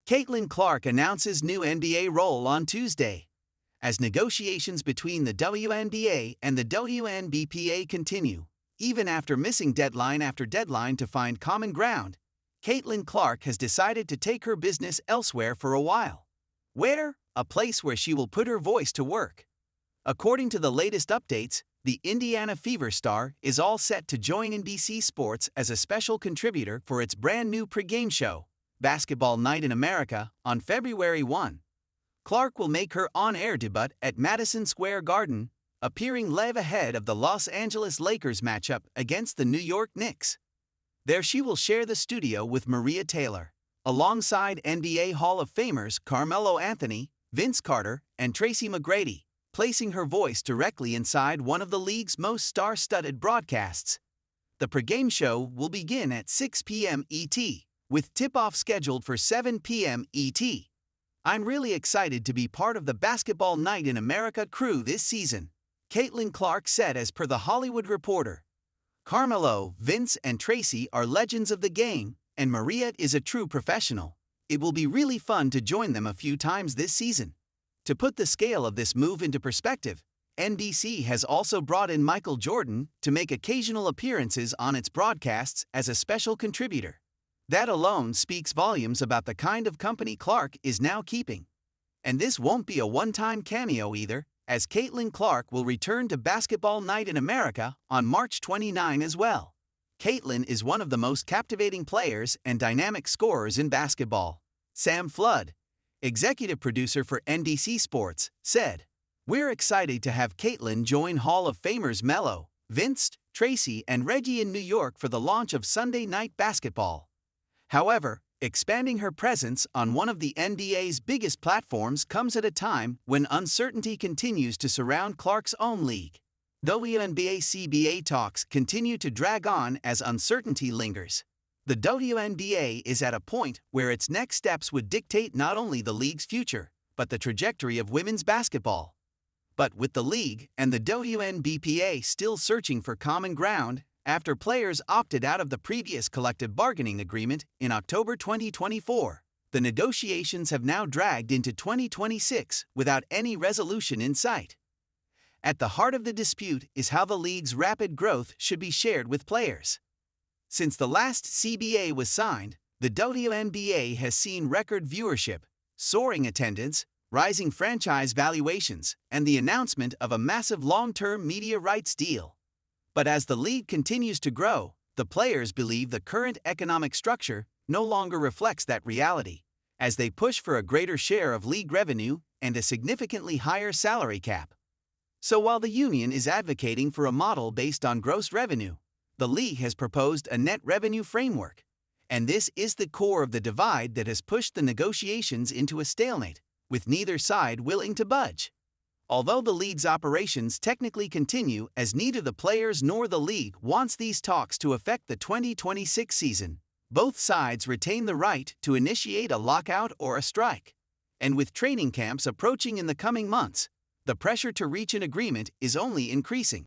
Caitlin Clark announces new NBA role on Tuesday. As negotiations between the WNBA and the WNBPA continue, even after missing deadline after deadline to find common ground, Caitlin Clark has decided to take her business elsewhere for a while. Where? A place where she will put her voice to work. According to the latest updates, the Indiana Fever star is all set to join NBC Sports as a special contributor for its brand new pregame show, Basketball Night in America, on February 1. Clark will make her on-air debut at Madison Square Garden, appearing live ahead of the Los Angeles Lakers matchup against the New York Knicks. There she will share the studio with Maria Taylor, alongside NBA Hall of Famers Carmelo Anthony, Vince Carter, and Tracy McGrady, placing her voice directly inside one of the league's most star-studded broadcasts. The pregame show will begin at 6 p.m. ET, with tip-off scheduled for 7 p.m. ET. "I'm really excited to be part of the Basketball Night in America crew this season," Caitlin Clark said as per The Hollywood Reporter. "Carmelo, Vince, and Tracy are legends of the game, and Maria is a true professional. It will be really fun to join them a few times this season." To put the scale of this move into perspective, NBC has also brought in Michael Jordan to make occasional appearances on its broadcasts as a special contributor. That alone speaks volumes about the kind of company Clark is now keeping. And this won't be a one-time cameo either, as Caitlin Clark will return to Basketball Night in America on March 29 as well. Caitlin is one of the most captivating players and dynamic scorers in basketball. Sam Flood, executive producer for NBC Sports, said, "We're excited to have Caitlin join Hall of Famers Melo, Vince, Tracy, and Reggie in New York for the launch of Sunday Night Basketball." However, expanding her presence on one of the NBA's biggest platforms comes at a time when uncertainty continues to surround Clark's own league. WNBA-CBA talks continue to drag on as uncertainty lingers. The WNBA is at a point where its next steps would dictate not only the league's future, but the trajectory of women's basketball. But with the league and the WNBPA still searching for common ground, after players opted out of the previous collective bargaining agreement in October 2024, the negotiations have now dragged into 2026 without any resolution in sight. At the heart of the dispute is how the league's rapid growth should be shared with players. Since the last CBA was signed, the WNBA has seen record viewership, soaring attendance, rising franchise valuations, and the announcement of a massive long-term media rights deal. But as the league continues to grow, the players believe the current economic structure no longer reflects that reality, as they push for a greater share of league revenue and a significantly higher salary cap. So while the union is advocating for a model based on gross revenue, the league has proposed a net revenue framework. And this is the core of the divide that has pushed the negotiations into a stalemate, with neither side willing to budge. Although the league's operations technically continue as neither the players nor the league wants these talks to affect the 2026 season, both sides retain the right to initiate a lockout or a strike. And with training camps approaching in the coming months, the pressure to reach an agreement is only increasing.